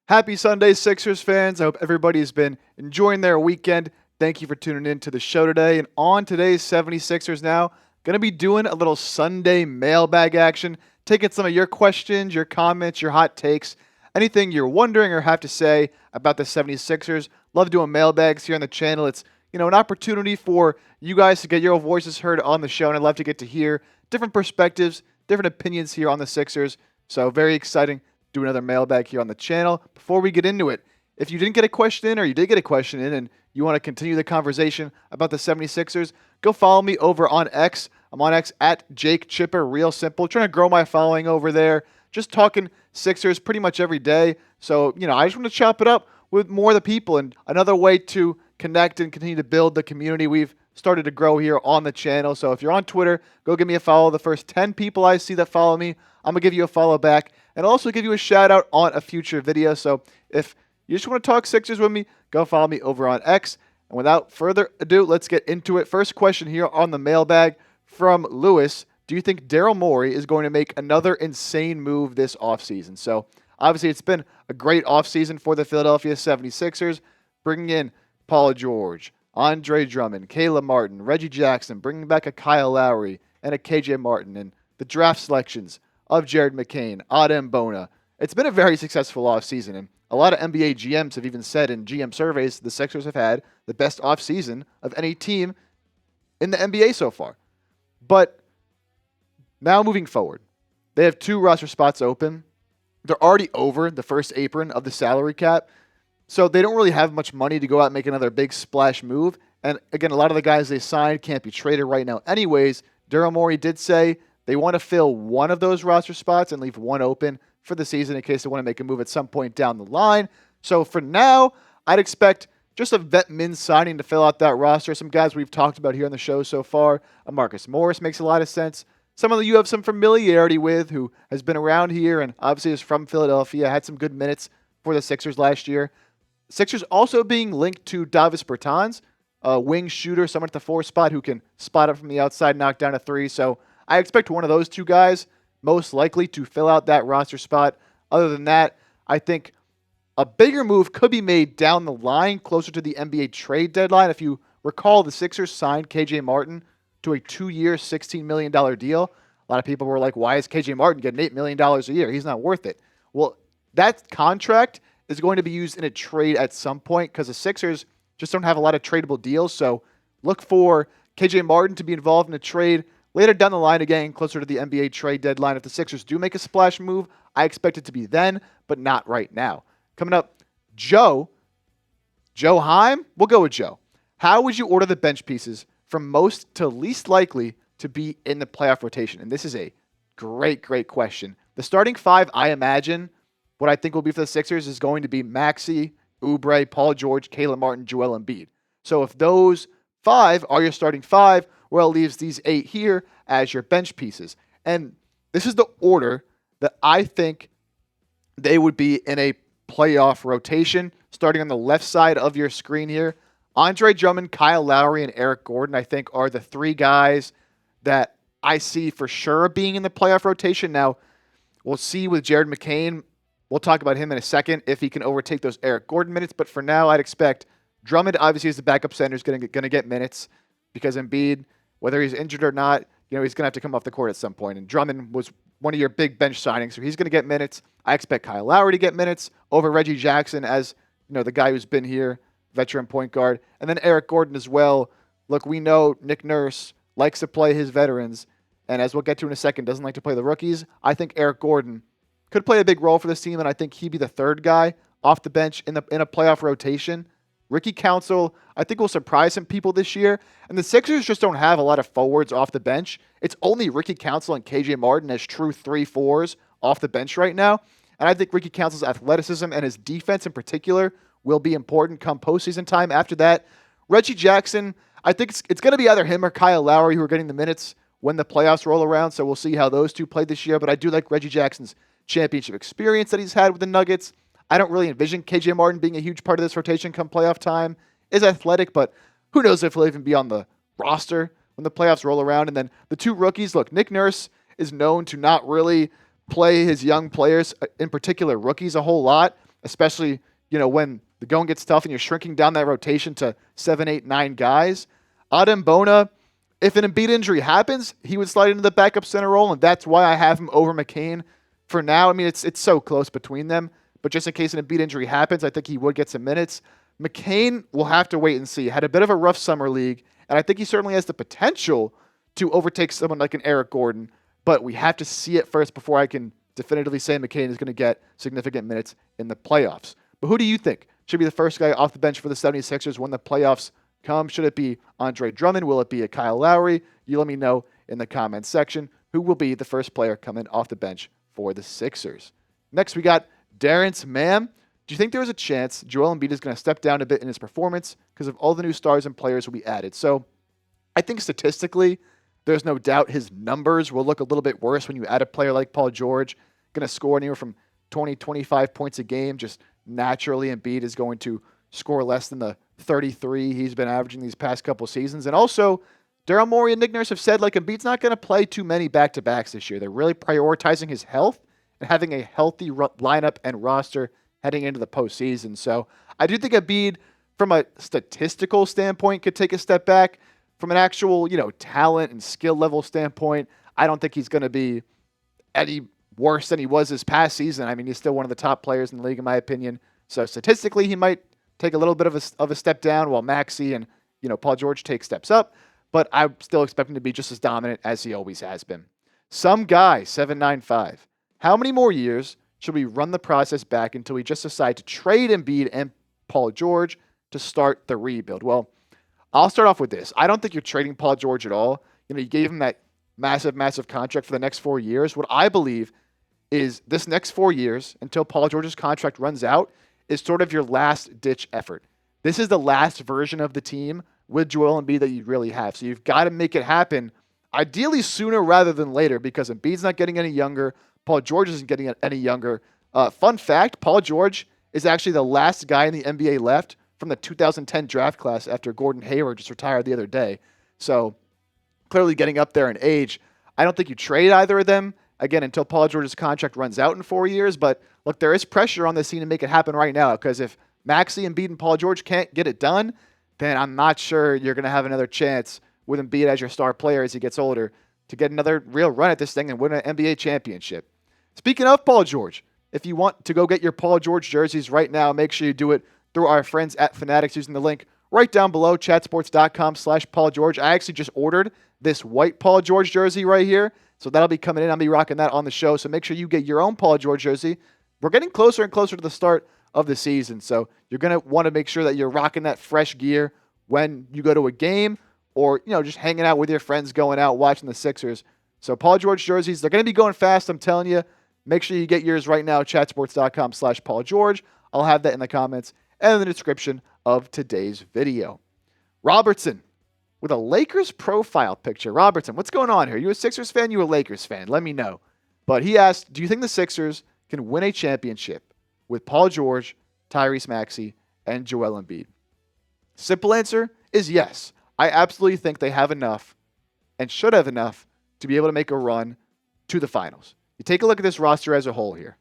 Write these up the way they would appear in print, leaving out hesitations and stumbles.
Happy Sunday, Sixers fans. I hope everybody's been enjoying their weekend. Thank you for tuning in to the show today. And on today's 76ers now, going to be doing a little Sunday mailbag action, taking some of your questions, your comments, your hot takes, anything you're wondering or have to say about the 76ers. Love doing mailbags here on the channel. It's, an opportunity for you guys to get your voices heard on the show, and I'd love to get to hear different perspectives, different opinions here on the Sixers. So very exciting. Do another mailbag here on the channel. Before we get into it, if you didn't get a question in or you did get a question in and you want to continue the conversation about the 76ers, go follow me over on X. I'm on X at Jake Chipper, real simple. Trying to grow my following over there. Just talking Sixers pretty much every day. So, I just want to chop it up with more of the people, and another way to connect and continue to build the community we've started to grow here on the channel. So if you're on Twitter, go give me a follow. The first 10 people I see that follow me, I'm going to give you a follow back and also give you a shout out on a future video. So if you just want to talk Sixers with me, go follow me over on X. And without further ado, let's get into it. First question here on the mailbag from Lewis. Do you think Daryl Morey is going to make another insane move this offseason? So obviously it's been a great offseason for the Philadelphia 76ers, bringing in Paul George, Andre Drummond, Caleb Martin, Reggie Jackson, bringing back a Kyle Lowry and a KJ Martin, and the draft selections of Jared McCain, Adem, Bona. It's been a very successful offseason, and a lot of NBA GMs have even said in GM surveys the Sixers have had the best offseason of any team in the NBA so far. But now moving forward, they have 2 roster spots open. They're already over the first apron of the salary cap, so they don't really have much money to go out and make another big splash move. And again, a lot of the guys they signed can't be traded right now anyways. Daryl Morey did say they want to fill one of those roster spots and leave one open for the season in case they want to make a move at some point down the line. So for now, I'd expect just a vet min signing to fill out that roster. Some guys we've talked about here on the show so far. Marcus Morris makes a lot of sense. Some of you have some familiarity with, who has been around here and obviously is from Philadelphia, had some good minutes for the Sixers last year. Sixers also being linked to Davis Bertans, a wing shooter, someone at the 4 spot who can spot up from the outside, knock down a 3. So I expect one of those 2 guys most likely to fill out that roster spot. Other than that, I think a bigger move could be made down the line, closer to the NBA trade deadline. If you recall, the Sixers signed KJ Martin to a 2-year, $16 million deal. A lot of people were like, why is KJ Martin getting $8 million a year? He's not worth it. Well, that contract is going to be used in a trade at some point because the Sixers just don't have a lot of tradable deals. So look for KJ Martin to be involved in a trade later down the line, again, closer to the NBA trade deadline. If the Sixers do make a splash move, I expect it to be then, but not right now. Coming up, Joe Heim. We'll go with Joe. How would you order the bench pieces from most to least likely to be in the playoff rotation? And this is a great question. The starting 5, I imagine, what I think will be for the Sixers is going to be Maxey, Oubre, Paul George, Caleb Martin, Joel Embiid. So if those 5 are your starting 5, well, it leaves these 8 here as your bench pieces. And this is the order that I think they would be in a playoff rotation. Starting on the left side of your screen here, Andre Drummond, Kyle Lowry, and Eric Gordon, I think, are the 3 guys that I see for sure being in the playoff rotation. Now, we'll see with Jared McCain. We'll talk about him in a second if he can overtake those Eric Gordon minutes. But for now, I'd expect Drummond, obviously, as the backup center, is going to get minutes because Embiid, whether he's injured or not, he's going to have to come off the court at some point. And Drummond was one of your big bench signings, so he's going to get minutes. I expect Kyle Lowry to get minutes over Reggie Jackson as the guy who's been here, veteran point guard. And then Eric Gordon as well. Look, we know Nick Nurse likes to play his veterans, and as we'll get to in a second, doesn't like to play the rookies. I think Eric Gordon could play a big role for this team, and I think he'd be the 3rd guy off the bench in a playoff rotation. Ricky Council, I think, will surprise some people this year. And the Sixers just don't have a lot of forwards off the bench. It's only Ricky Council and KJ Martin as true 3-4s off the bench right now. And I think Ricky Council's athleticism and his defense in particular will be important come postseason time. After that, Reggie Jackson, I think it's going to be either him or Kyle Lowry who are getting the minutes when the playoffs roll around. So we'll see how those 2 play this year. But I do like Reggie Jackson's championship experience that he's had with the Nuggets. I don't really envision KJ Martin being a huge part of this rotation come playoff time. Is athletic, but who knows if he'll even be on the roster when the playoffs roll around. And then the 2 rookies, look, Nick Nurse is known to not really play his young players, in particular rookies, a whole lot. especially, when the going gets tough and you're shrinking down that rotation to 7, 8, 9 guys. Adem, Bona, if an Embiid injury happens, he would slide into the backup center role, and that's why I have him over McCain for now. I mean, it's so close between them, but just in case an Embiid injury happens, I think he would get some minutes. McCain will have to wait and see. Had a bit of a rough summer league, and I think he certainly has the potential to overtake someone like an Eric Gordon, but we have to see it first before I can definitively say McCain is going to get significant minutes in the playoffs. But who do you think should be the first guy off the bench for the 76ers when the playoffs come? Should it be Andre Drummond? Will it be a Kyle Lowry? You let me know in the comments section who will be the first player coming off the bench for the Sixers. Next, we got Darren's Mam. Do you think there is a chance Joel Embiid is going to step down a bit in his performance because of all the new stars and players will be added? So I think statistically, there's no doubt his numbers will look a little bit worse when you add a player like Paul George, going to score anywhere from 20, 25 points a game. Just naturally, Embiid is going to score less than the 33 he's been averaging these past couple seasons. And also, Daryl Morey and Nick Nurse have said, Embiid's not going to play too many back-to-backs this year. They're really prioritizing his health and having a healthy lineup and roster heading into the postseason. So I do think Embiid, from a statistical standpoint, could take a step back. From an actual, talent and skill level standpoint, I don't think he's going to be any worse than he was this past season. I mean, he's still one of the top players in the league, in my opinion. So statistically, he might take a little bit of a step down while Maxey and, Paul George take steps up. But I still expect him to be just as dominant as he always has been. Some guy, 795. How many more years should we run the process back until we just decide to trade Embiid and Paul George to start the rebuild? Well, I'll start off with this. I don't think you're trading Paul George at all. You gave him that massive contract for the next 4 years. What I believe is this next 4 years, until Paul George's contract runs out, is sort of your last-ditch effort. This is the last version of the team with Joel Embiid that you really have. So you've got to make it happen, ideally sooner rather than later, because Embiid's not getting any younger. Paul George isn't getting any younger. Fun fact, Paul George is actually the last guy in the NBA left from the 2010 draft class after Gordon Hayward just retired the other day. So clearly getting up there in age. I don't think you trade either of them, again, until Paul George's contract runs out in 4 years. But look, there is pressure on this team to make it happen right now, because if Maxey, Embiid, and Paul George can't get it done, then I'm not sure you're going to have another chance with Embiid as your star player as he gets older to get another real run at this thing and win an NBA championship. Speaking of Paul George, if you want to go get your Paul George jerseys right now, make sure you do it through our friends at Fanatics using the link right down below, chatsports.com/Paul George. I actually just ordered this white Paul George jersey right here, so that'll be coming in. I'll be rocking that on the show, so make sure you get your own Paul George jersey. We're getting closer and closer to the start of the season, so you're going to want to make sure that you're rocking that fresh gear when you go to a game or, just hanging out with your friends, going out, watching the Sixers. So Paul George jerseys, they're going to be going fast, I'm telling you. Make sure you get yours right now, chatsports.com/Paul George. I'll have that in the comments and in the description of today's video. Robertson with a Lakers profile picture. Robertson, what's going on here? You a Sixers fan? You a Lakers fan? Let me know. But he asked, do you think the Sixers can win a championship with Paul George, Tyrese Maxey, and Joel Embiid? Simple answer is yes. I absolutely think they have enough and should have enough to be able to make a run to the finals. You take a look at this roster as a whole here.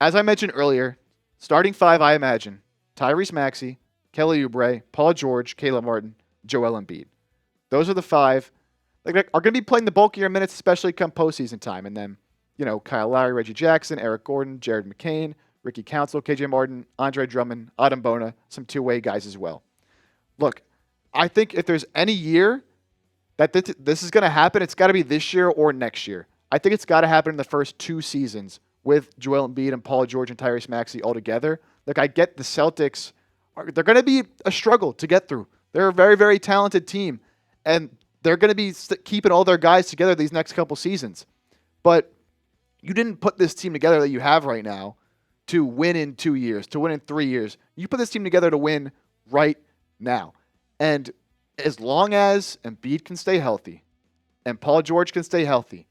As I mentioned earlier, starting five, I imagine, Tyrese Maxey, Kelly Oubre, Paul George, Caleb Martin, Joel Embiid. Those are the five that are going to be playing the bulkier minutes, especially come postseason time. And then, Kyle Lowry, Reggie Jackson, Eric Gordon, Jared McCain, Ricky Council, KJ Martin, Andre Drummond, Adem Bona, some two-way guys as well. Look, I think if there's any year that this is going to happen, it's got to be this year or next year. I think it's got to happen in the first 2 seasons with Joel Embiid and Paul George and Tyrese Maxey all together. Look, I get the Celtics. They're going to be a struggle to get through. They're a very, very talented team, and they're going to be keeping all their guys together these next couple seasons. But you didn't put this team together that you have right now to win in 2 years, to win in 3 years. You put this team together to win right now. And as long as Embiid can stay healthy and Paul George can stay healthy,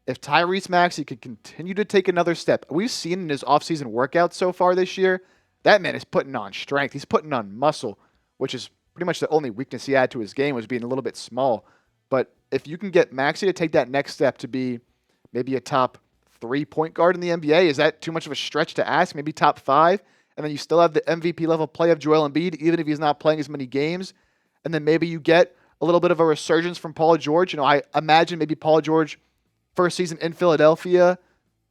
if Tyrese Maxey could continue to take another step, we've seen in his offseason workouts so far this year, that man is putting on strength. He's putting on muscle, which is pretty much the only weakness he had to his game was being a little bit small. But if you can get Maxey to take that next step to be maybe a top 3 point guard in the NBA. Is that too much of a stretch to ask? Maybe top 5? And then you still have the MVP level play of Joel Embiid, even if he's not playing as many games. And then maybe you get a little bit of a resurgence from Paul George. I imagine maybe Paul George, first season in Philadelphia,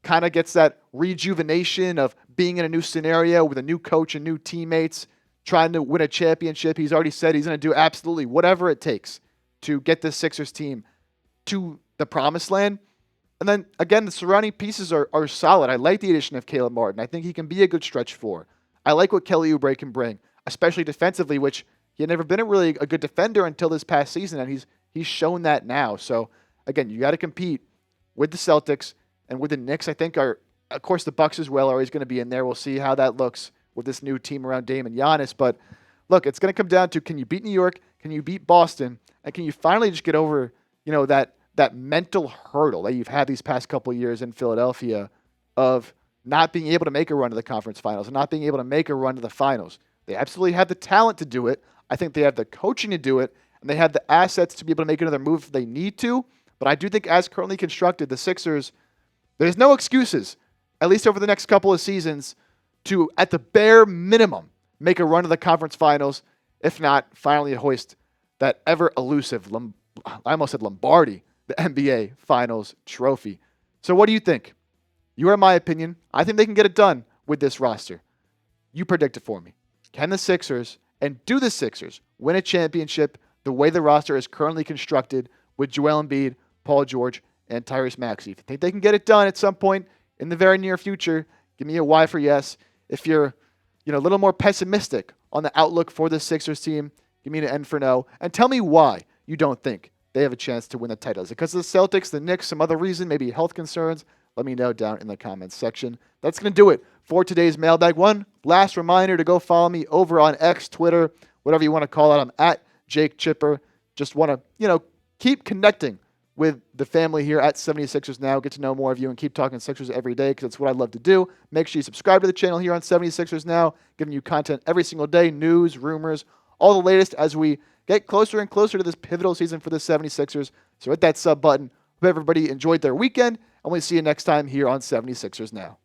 kind of gets that rejuvenation of being in a new scenario with a new coach and new teammates, trying to win a championship. He's already said he's going to do absolutely whatever it takes to get this Sixers team to the promised land. And then, again, the surrounding pieces are solid. I like the addition of Caleb Martin. I think he can be a good stretch four. I like what Kelly Oubre can bring, especially defensively, which he had never been a good defender until this past season, and he's shown that now. So, again, you got to compete with the Celtics and with the Knicks. I think of course, the Bucks as well are always going to be in there. We'll see how that looks with this new team around Dame and Giannis. But, look, it's going to come down to, can you beat New York? Can you beat Boston? And can you finally just get over, that mental hurdle that you've had these past couple of years in Philadelphia of not being able to make a run to the conference finals and not being able to make a run to the finals? They absolutely have the talent to do it. I think they have the coaching to do it, and they have the assets to be able to make another move if they need to. But I do think, as currently constructed, the Sixers, there's no excuses, at least over the next couple of seasons, to, at the bare minimum, make a run to the conference finals, if not finally hoist that ever-elusive, I almost said Lombardi, the NBA Finals trophy. So what do you think? You are my opinion. I think they can get it done with this roster. You predict it for me. Can the Sixers, and do the Sixers, win a championship the way the roster is currently constructed with Joel Embiid, Paul George, and Tyrese Maxey? If you think they can get it done at some point in the very near future, give me a Y for yes. If you're a little more pessimistic on the outlook for the Sixers team, give me an N for no. And tell me why you don't think they have a chance to win the title. Is it because of the Celtics, the Knicks, some other reason, maybe health concerns? Let me know down in the comments section. That's going to do it for today's mailbag. One last reminder to go follow me over on X, Twitter, whatever you want to call it. I'm at Jake Chipper. Just want to, keep connecting with the family here at 76ers Now. Get to know more of you and keep talking Sixers every day because that's what I love to do. Make sure you subscribe to the channel here on 76ers Now, giving you content every single day, news, rumors, all the latest as we get closer and closer to this pivotal season for the 76ers. So hit that sub button. Hope everybody enjoyed their weekend, and we'll see you next time here on 76ers Now.